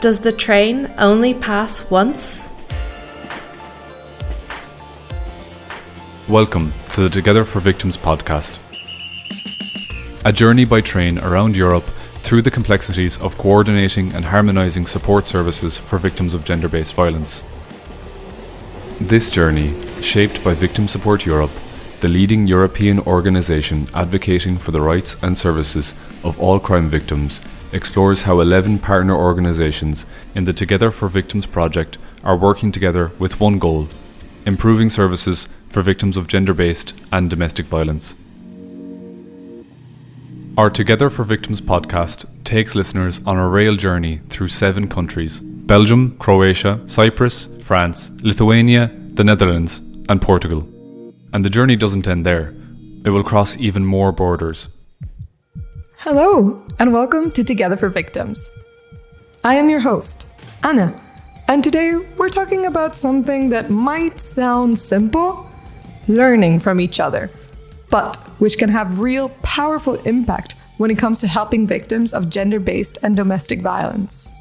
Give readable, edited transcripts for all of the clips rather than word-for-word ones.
Does the train only pass once? Welcome to the Together for Victims podcast. A journey by train around Europe through the complexities of coordinating and harmonising support services for victims of gender-based violence. This journey, shaped by Victim Support Europe, the leading European organisation advocating for the rights and services of all crime victims, explores how 11 partner organisations in the Together for Victims project are working together with one goal: improving services for victims of gender-based and domestic violence. Our Together for Victims podcast takes listeners on a rail journey through 7 countries: Belgium, Croatia, Cyprus, France, Lithuania, the Netherlands and Portugal. And the journey doesn't end there. It will cross even more borders. Hello, and welcome to Together for Victims. I am your host, Anna, and today we're talking about something that might sound simple: learning from each other, but which can have real powerful impact when it comes to helping victims of gender-based and domestic violence.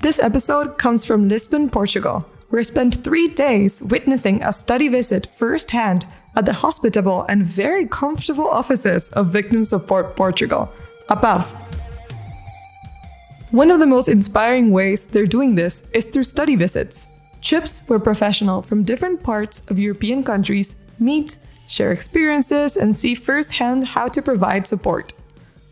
This episode comes from Lisbon, Portugal, where I spent 3 days witnessing a study visit firsthand at the hospitable and very comfortable offices of Victim Support Portugal, above. One of the most inspiring ways they're doing this is through study visits, trips where professionals from different parts of European countries meet, share experiences, and see firsthand how to provide support.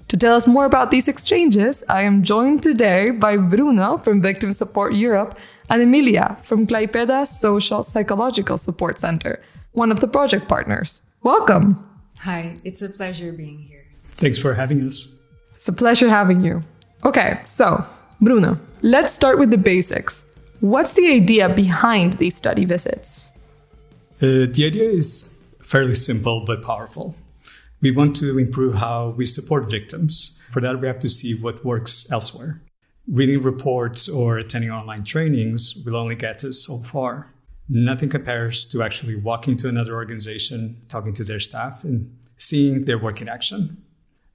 To tell us more about these exchanges, I am joined today by Bruno from Victim Support Europe and Emilija from Klaipėda Social Psychological Support Center, one of the project partners. Welcome. Hi, it's a pleasure being here. Thanks for having us. It's a pleasure having you. Okay, so Bruno, let's start with the basics. What's the idea behind these study visits? The idea is fairly simple but powerful. We want to improve how we support victims. For that, we have to see what works elsewhere. Reading reports or attending online trainings will only get us so far. Nothing compares to actually walking to another organization, talking to their staff, and seeing their work in action.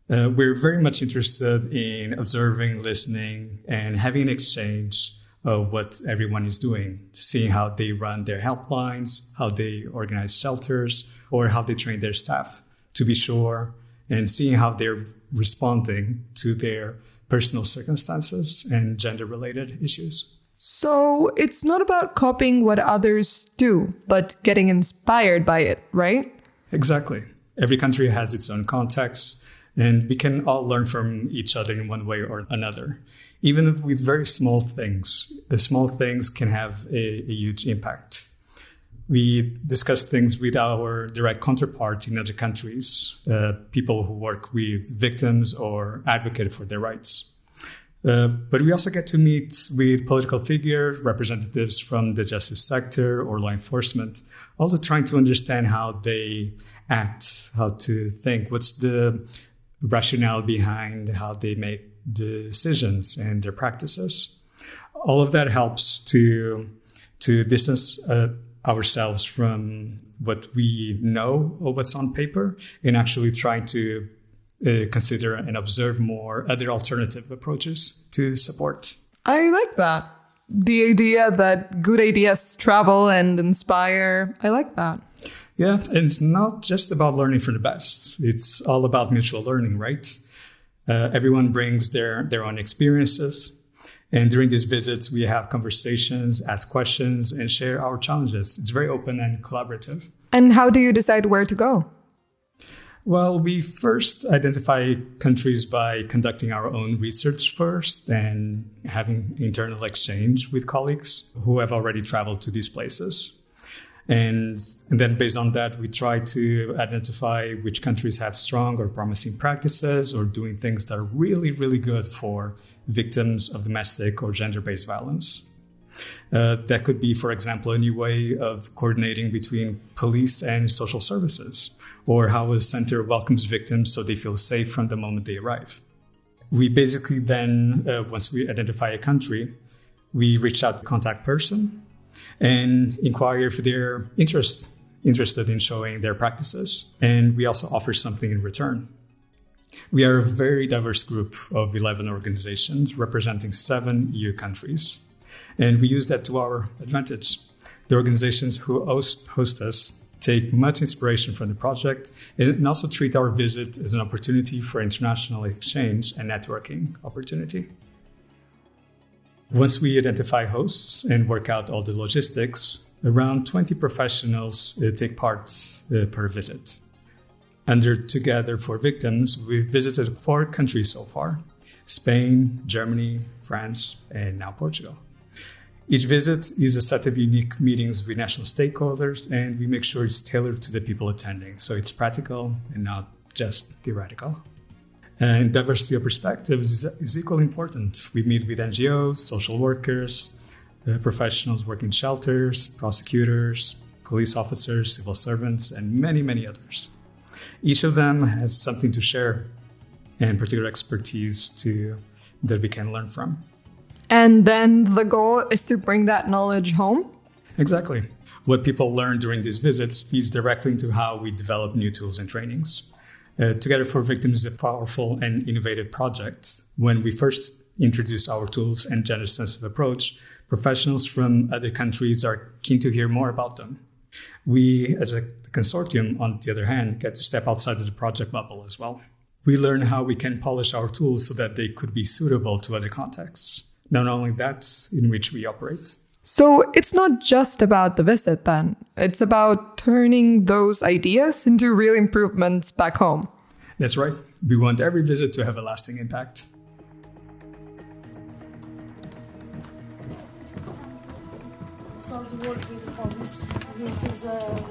We're very much interested in observing, listening, and having an exchange of what everyone is doing, seeing how they run their helplines, how they organize shelters, or how they train their staff, to be sure, and seeing how they're responding to their personal circumstances and gender-related issues. So it's not about copying what others do, but getting inspired by it, right? Exactly. Every country has its own context, and we can all learn from each other in one way or another. Even with very small things, the small things can have a huge impact. We discuss things with our direct counterparts in other countries, people who work with victims or advocate for their rights. But we also get to meet with political figures, representatives from the justice sector or law enforcement, also trying to understand how they act, how to think, what's the rationale behind how they make decisions and their practices. All of that helps to distance ourselves from what we know or what's on paper and actually try to consider and observe more other alternative approaches to support. I like that. The idea that good ideas travel and inspire. I like that. Yeah, and it's not just about learning from the best. It's all about mutual learning, right? Everyone brings their own experiences. And during these visits, we have conversations, ask questions, and share our challenges. It's very open and collaborative. And how do you decide where to go? Well, we first identify countries by conducting our own research first and having internal exchange with colleagues who have already traveled to these places. And then based on that, we try to identify which countries have strong or promising practices or doing things that are really, really good for victims of domestic or gender-based violence. That could be, for example, a new way of coordinating between police and social services, or how a center welcomes victims so they feel safe from the moment they arrive. We basically then, once we identify a country, we reach out to the contact person and inquire if they're interested in showing their practices. And we also offer something in return. We are a very diverse group of 11 organizations representing 7 EU countries, and we use that to our advantage. The organizations who host us take much inspiration from the project and also treat our visit as an opportunity for international exchange and networking opportunity. Once we identify hosts and work out all the logistics, around 20 professionals take part per visit. Under 2Gether4Victims, we've visited 4 countries so far: Spain, Germany, France, and now Portugal. Each visit is a set of unique meetings with national stakeholders, and we make sure it's tailored to the people attending, so it's practical and not just theoretical. And diversity of perspectives is equally important. We meet with NGOs, social workers, professionals working in shelters, prosecutors, police officers, civil servants, and many, many others. Each of them has something to share and particular expertise that we can learn from. And then the goal is to bring that knowledge home? Exactly. What people learn during these visits feeds directly into how we develop new tools and trainings. 2Gether4Victims is a powerful and innovative project. When we first introduced our tools and gender-sensitive approach, professionals from other countries are keen to hear more about them. We, as a consortium, on the other hand, get to step outside of the project bubble as well. We learn how we can polish our tools so that they could be suitable to other contexts. Not only that, in which we operate. So it's not just about the visit then. It's about turning those ideas into real improvements back home. That's right. We want every visit to have a lasting impact. So we work with the police. This is a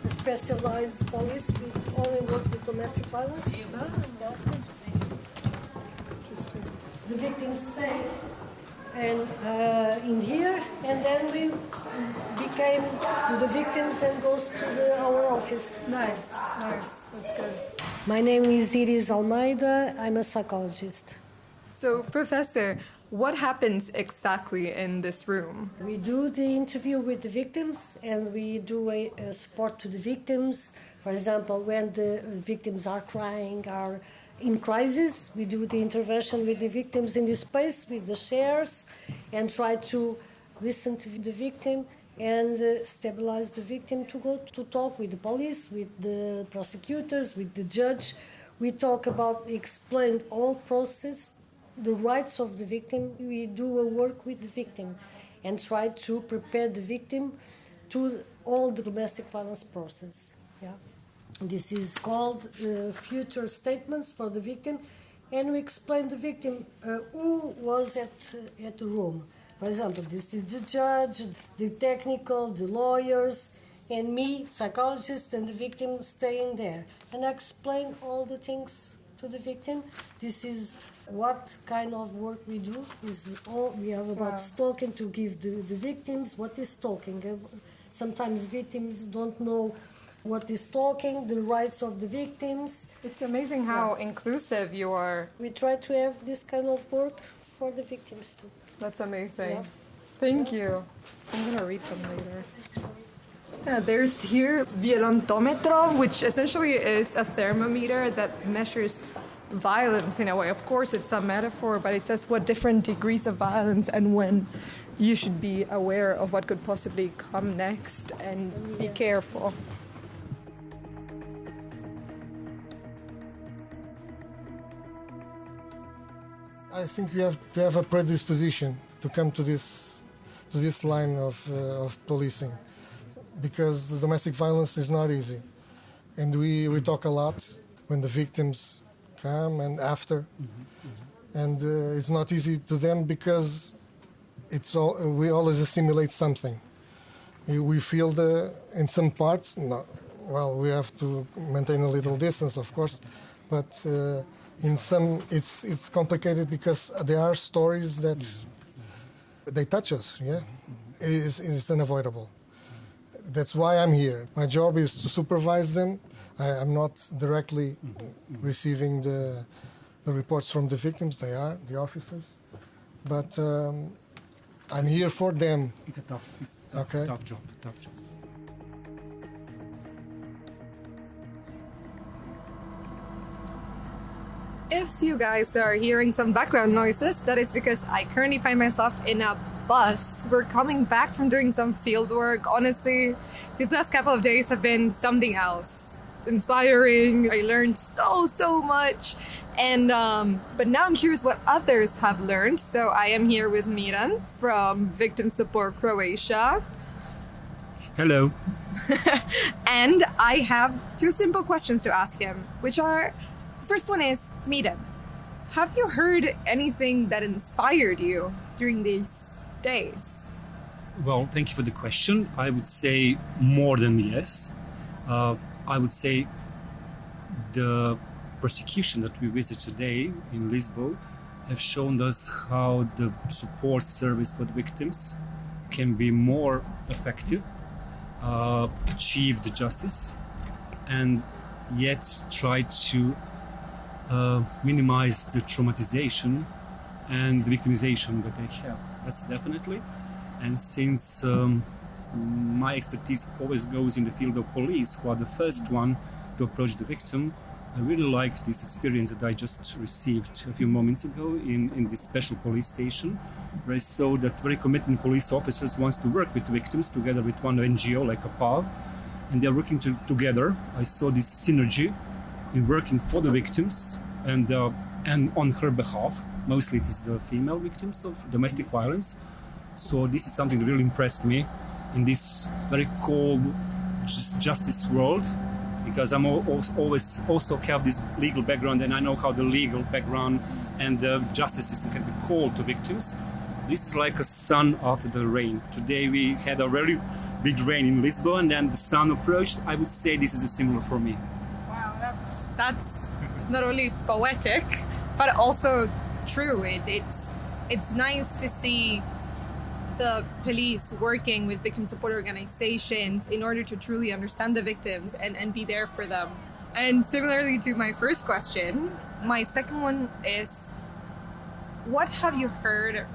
specialized police. We only work with domestic violence. The victims stay in here, and then we became to the victims and goes to our office. Nice. That's good. My name is Iris Almeida. I'm a psychologist. So, Professor, what happens exactly in this room? We do the interview with the victims, and we do a support to the victims. For example, when the victims are crying, are in crisis, we do the intervention with the victims in this space with the shares and try to listen to the victim and stabilize the victim to go to talk with the police, with the prosecutors, with the judge. We talk about, explain all process, the rights of the victim. We do a work with the victim and try to prepare the victim to all the domestic violence process. Yeah. This is called future statements for the victim, and we explain the victim who was at the room. For example, this is the judge, the technical, the lawyers, and me, psychologist, and the victim staying there. And I explain all the things to the victim. This is what kind of work we do. We have about stalking to give the victims what is stalking. Sometimes victims don't know what is stalking, the rights of the victims. It's amazing how inclusive you are. We try to have this kind of work for the victims too. That's amazing. Yeah. Thank you. I'm going to read them later. Yeah, there's here violentometro, which essentially is a thermometer that measures violence in a way. Of course, it's a metaphor, but it says what different degrees of violence and when you should be aware of what could possibly come next and be careful. I think you have to have a predisposition to come to this line of policing, because the domestic violence is not easy, and we talk a lot when the victims come and after, and it's not easy to them because we always assimilate something. We feel in some parts, we have to maintain a little distance, of course, but. In some, it's complicated because there are stories that they touch us. Yeah, it's unavoidable. That's why I'm here. My job is to supervise them. I'm not directly receiving the reports from the victims. They are the officers, but I'm here for them. It's a tough job. If you guys are hearing some background noises, that is because I currently find myself in a bus. We're coming back from doing some field work. Honestly, these last couple of days have been something else. Inspiring. I learned so much. And but now I'm curious what others have learned. So I am here with Miran from Victim Support Croatia. Hello. And I have two simple questions to ask him, which are, the first one is, Miran, have you heard anything that inspired you during these days? Well, thank you for the question. I would say more than yes. I would say the persecution that we visit today in Lisbon have shown us how the support service for the victims can be more effective, achieve the justice, and yet try to minimize the traumatization and the victimization that they have. That's definitely. And since my expertise always goes in the field of police, who are the first one to approach the victim, I really like this experience that I just received a few moments ago in this special police station, where I saw that very committed police officers wants to work with victims together with one NGO like a PAV, and they're working together. I saw this synergy in working for the victims and on her behalf. Mostly it is the female victims of domestic violence. So this is something that really impressed me in this very cold justice world, because I'm always also have this legal background, and I know how the legal background and the justice system can be cold to victims. This is like a sun after the rain. Today we had a very big rain in Lisbon, and the sun approached. I would say this is similar for me. Wow, that's not only poetic, but also true. It's nice to see the police working with victim support organizations in order to truly understand the victims and be there for them. And similarly to my first question, my second one is, what have you heard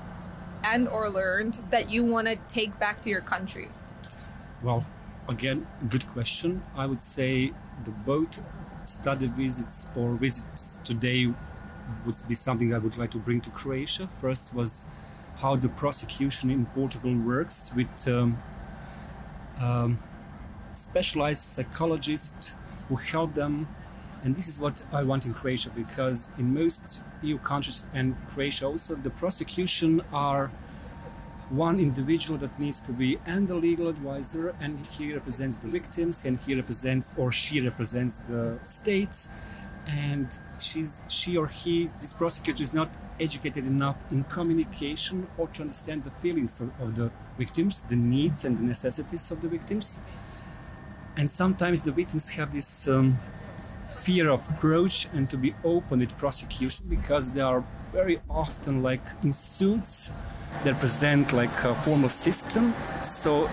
and or learned that you want to take back to your country? Well, again, good question. I would say the both study visits or visits today would be something I would like to bring to Croatia. First was how the prosecution in Portugal works with specialized psychologists who help them. And this is what I want in Croatia, because in most EU countries and Croatia also, the prosecution are one individual that needs to be and the legal advisor, and he represents the victims, and he represents or she represents the states, and she or he, this prosecutor, is not educated enough in communication or to understand the feelings of the victims, the needs and the necessities of the victims. And sometimes the victims have this fear of approach and to be open with prosecution, because they are very often like in suits that present like a formal system. So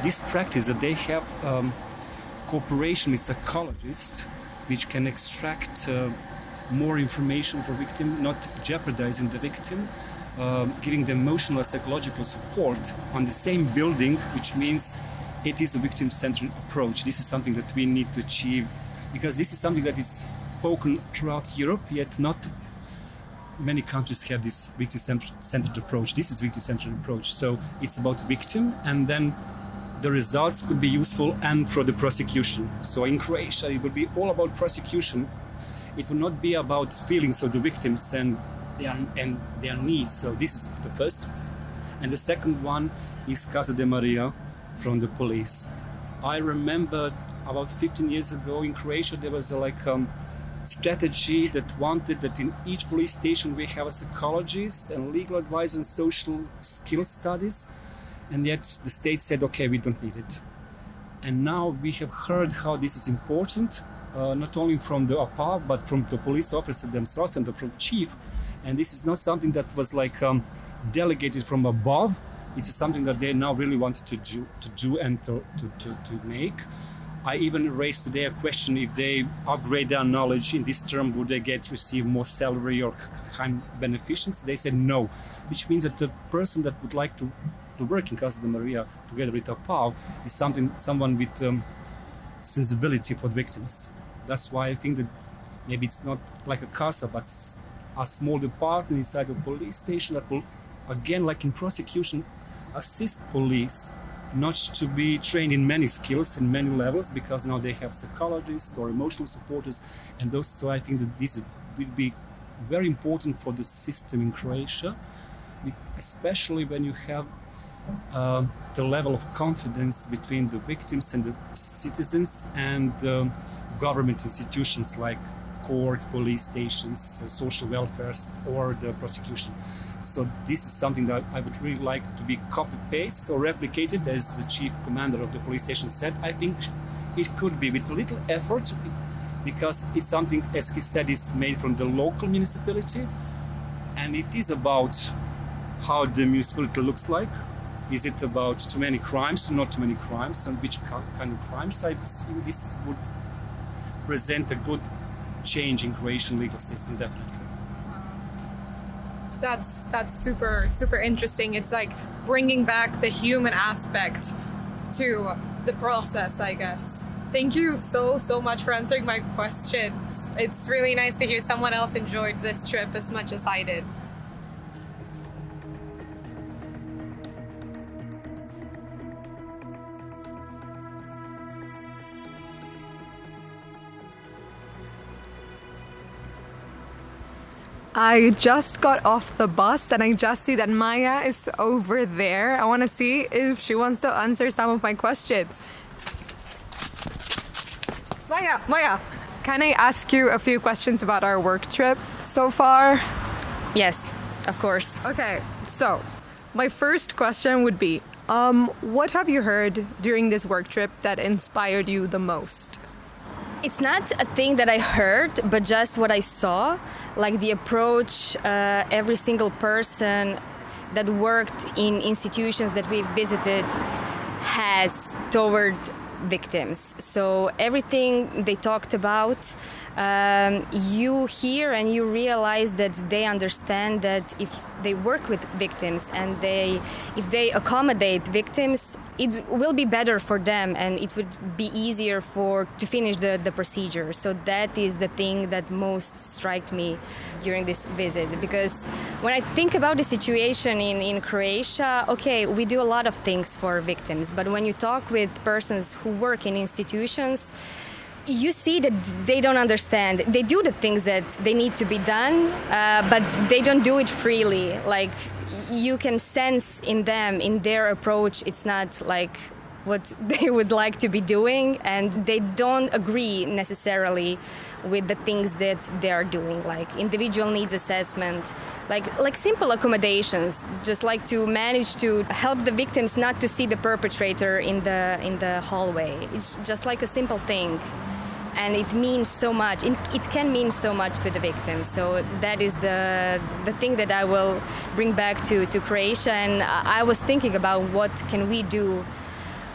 this practice that they have cooperation with psychologists, which can extract more information for victim, not jeopardizing the victim, giving them emotional or psychological support on the same building, which means it is a victim-centered approach. This is something that we need to achieve, because this is something that is spoken throughout Europe, yet not many countries have this victim-centered approach. This is victim-centered approach. So it's about victim, and then the results could be useful and for the prosecution. So in Croatia, it will be all about prosecution. It will not be about feelings of the victims and their needs. So this is the first. And the second one is Casa de Maria from the police. I remember about 15 years ago in Croatia, there was a strategy that wanted that in each police station we have a psychologist and legal advisor and social skill studies. And yet the state said, okay, we don't need it. And now we have heard how this is important, not only from the APA, but from the police officer themselves and from chief. And this is not something that was delegated from above. It is something that they now really wanted to do and to make. I even raised today a question: if they upgrade their knowledge in this term, would they receive more salary or kind beneficence? They said no, which means that the person that would like to work in Casa de Maria together with a PAV is someone with sensibility for the victims. That's why I think that maybe it's not like a CASA, but a small department inside a police station that will, again, like in prosecution, assist police not to be trained in many skills in many levels, because now they have psychologists or emotional supporters, and those two, I think that this will be very important for the system in Croatia, especially when you have the level of confidence between the victims and the citizens and the government institutions like courts, police stations, social welfare, or the prosecution. So this is something that I would really like to be copy-paste or replicated, as the chief commander of the police station said. I think it could be with a little effort, because it's something, as he said, is made from the local municipality, and it is about how the municipality looks like. Is it about too many crimes, not too many crimes, and which kind of crimes? I think this would present a good change in Croatian legal system, definitely. That's super interesting. It's like bringing back the human aspect to the process, I guess. Thank you so much for answering my questions. It's really nice to hear someone else enjoyed this trip as much as I did. I just got off the bus and I just see that Maya is over there. I want to see if she wants to answer some of my questions. Maya, can I ask you a few questions about our work trip so far? Yes, of course. Okay, so my first question would be, what have you heard during this work trip that inspired you the most? It's not a thing that I heard, but just what I saw, like the approach every single person that worked in institutions that we've visited has toward victims. So everything they talked about, you hear and you realize that they understand that if they work with victims and if they accommodate victims, it will be better for them and it would be easier to finish the procedure. So that is the thing that most struck me during this visit, because when I think about the situation in Croatia, okay, we do a lot of things for victims, but when you talk with persons who work in institutions, you see that they don't understand. They do the things that they need to be done, but they don't do it freely. Like, you can sense in them, in their approach, it's not like what they would like to be doing, and they don't agree necessarily with the things that they are doing, like individual needs assessment, like simple accommodations, just like to manage to help the victims not to see the perpetrator in the hallway. It's just like a simple thing. And it means so much. It can mean so much to the victims. So that is the thing that I will bring back to Croatia. And I was thinking about what can we do.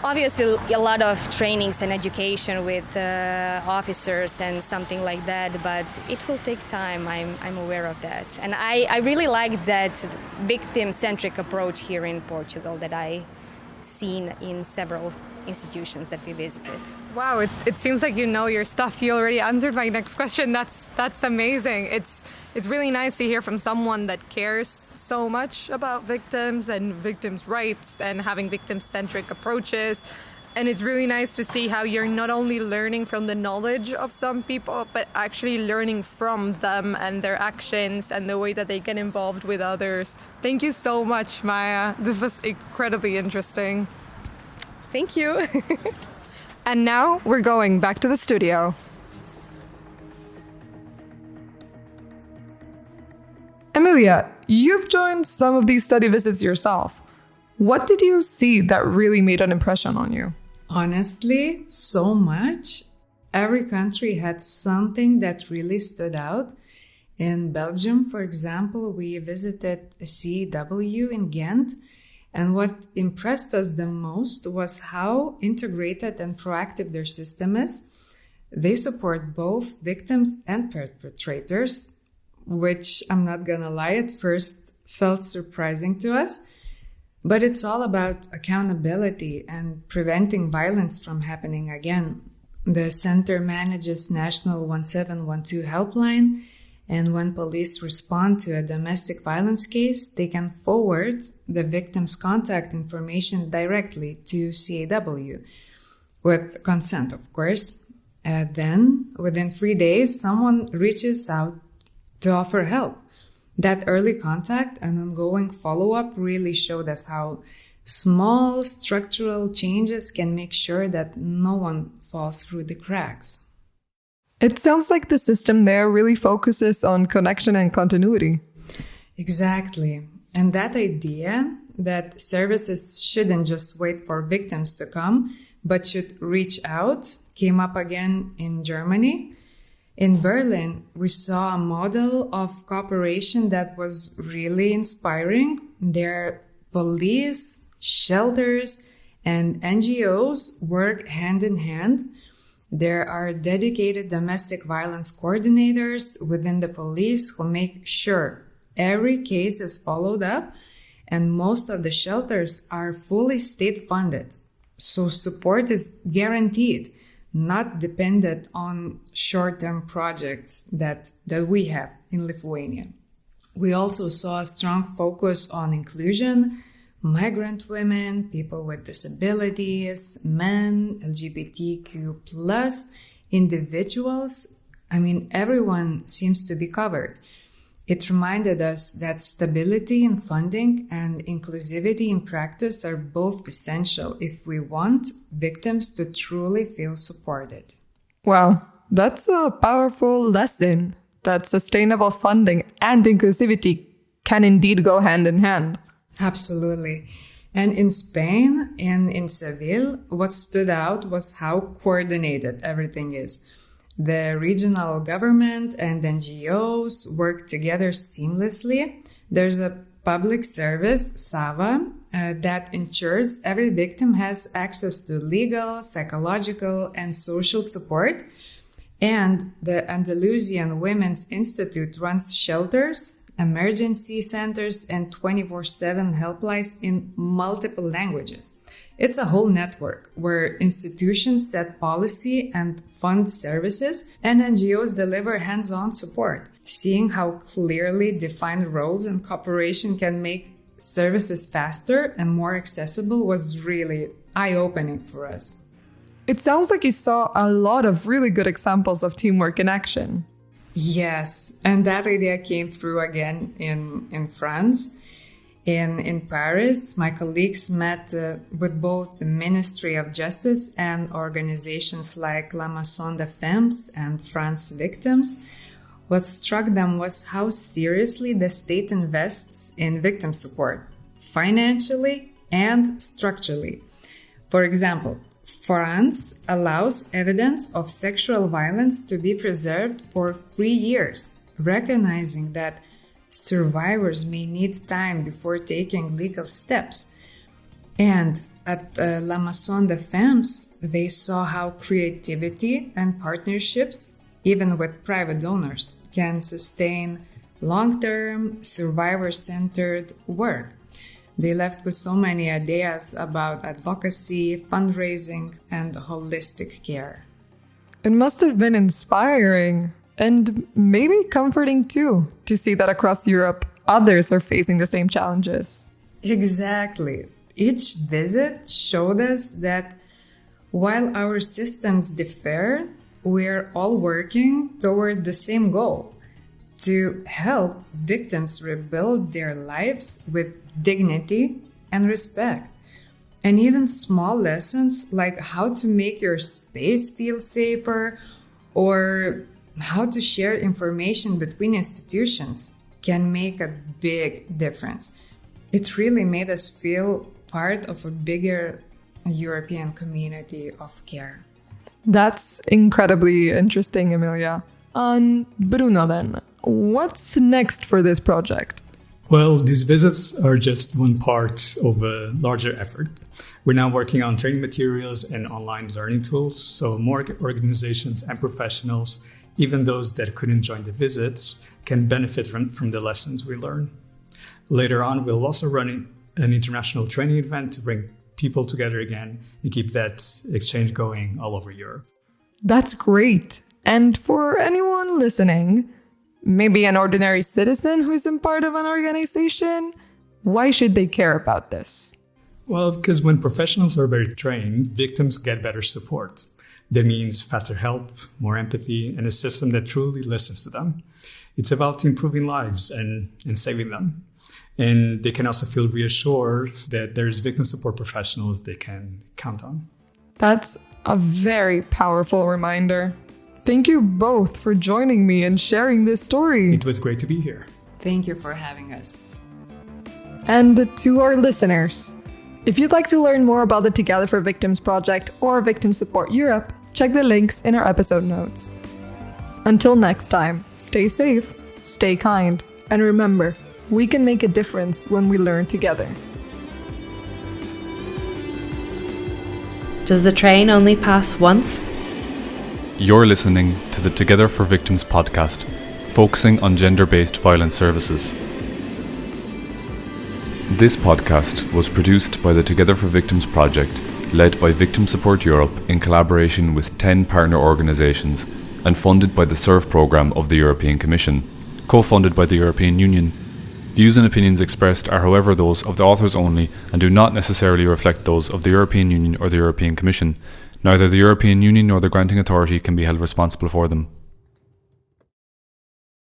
Obviously, a lot of trainings and education with officers and something like that, but it will take time. I'm aware of that. And I really like that victim-centric approach here in Portugal that I seen in several institutions that we visited. Wow, it seems like you know your stuff. You already answered my next question. That's amazing. It's really nice to hear from someone that cares so much about victims and victims' rights and having victim-centric approaches. And it's really nice to see how you're not only learning from the knowledge of some people, but actually learning from them and their actions and the way that they get involved with others. Thank you so much, Maya. This was incredibly interesting. Thank you. And now we're going back to the studio. Emilija, you've joined some of these study visits yourself. What did you see that really made an impression on you? Honestly, so much. Every country had something that really stood out. In Belgium, for example, we visited CW in Ghent. And what impressed us the most was how integrated and proactive their system is. They support both victims and perpetrators, which, I'm not gonna lie, at first felt surprising to us. But it's all about accountability and preventing violence from happening again. The center manages National 1712 helpline, and when police respond to a domestic violence case, they can forward the victim's contact information directly to CAW, with consent, of course. And then, within 3 days, someone reaches out to offer help. That early contact and ongoing follow-up really showed us how small structural changes can make sure that no one falls through the cracks. It sounds like the system there really focuses on connection and continuity. Exactly. And that idea that services shouldn't just wait for victims to come, but should reach out, came up again in Germany. In Berlin, we saw a model of cooperation that was really inspiring. Their police, shelters, and NGOs work hand in hand. There are dedicated domestic violence coordinators within the police who make sure every case is followed up, and most of the shelters are fully state-funded. So support is guaranteed, not dependent on short-term projects that we have in Lithuania. We also saw a strong focus on inclusion, migrant women, people with disabilities, men, LGBTQ plus individuals. I mean, everyone seems to be covered. It reminded us that stability in funding and inclusivity in practice are both essential if we want victims to truly feel supported. Wow, that's a powerful lesson that sustainable funding and inclusivity can indeed go hand in hand. Absolutely. And in Spain and in Seville, what stood out was how coordinated everything is. The regional government and NGOs work together seamlessly. There's a public service, SAVA, that ensures every victim has access to legal, psychological, and social support. And the Andalusian Women's Institute runs shelters, emergency centers, and 24/7 helplines in multiple languages. It's a whole network where institutions set policy and fund services, and NGOs deliver hands-on support. Seeing how clearly defined roles and cooperation can make services faster and more accessible was really eye-opening for us. It sounds like you saw a lot of really good examples of teamwork in action. Yes, and that idea came through again in France. In Paris, my colleagues met with both the Ministry of Justice and organizations like La Maison de Femmes and France Victims. What struck them was how seriously the state invests in victim support, financially and structurally. For example, France allows evidence of sexual violence to be preserved for 3 years, recognizing that survivors may need time before taking legal steps. And at La Maison de Femmes, they saw how creativity and partnerships, even with private donors, can sustain long-term, survivor-centered work. They left with so many ideas about advocacy, fundraising, and holistic care. It must have been inspiring and maybe comforting too, to see that across Europe, others are facing the same challenges. Exactly. Each visit showed us that while our systems differ, we're all working toward the same goal: to help victims rebuild their lives with dignity and respect. And even small lessons like how to make your space feel safer or how to share information between institutions can make a big difference. It really made us feel part of a bigger European community of care. That's incredibly interesting, Emilija. Bruno, then, what's next for this project? Well, these visits are just one part of a larger effort. We're now working on training materials and online learning tools, so more organizations and professionals, even those that couldn't join the visits, can benefit from the lessons we learn. Later on, we'll also run an international training event to bring people together again and keep that exchange going all over Europe. That's great. And for anyone listening, maybe an ordinary citizen who isn't part of an organization, why should they care about this? Well, because when professionals are better trained, victims get better support. That means faster help, more empathy, and a system that truly listens to them. It's about improving lives and saving them. And they can also feel reassured that there's victim support professionals they can count on. That's a very powerful reminder. Thank you both for joining me and sharing this story. It was great to be here. Thank you for having us. And to our listeners, if you'd like to learn more about the Together for Victims project or Victim Support Europe, check the links in our episode notes. Until next time, stay safe, stay kind, and remember, we can make a difference when we learn together. Does the train only pass once? You're listening to the Together for Victims podcast, focusing on gender-based violence services. This podcast was produced by the Together for Victims project, led by Victim Support Europe in collaboration with 10 partner organisations and funded by the SURF programme of the European Commission, co-funded by the European Union. Views and opinions expressed are however those of the authors only and do not necessarily reflect those of the European Union or the European Commission. Neither the European Union nor the granting authority can be held responsible for them.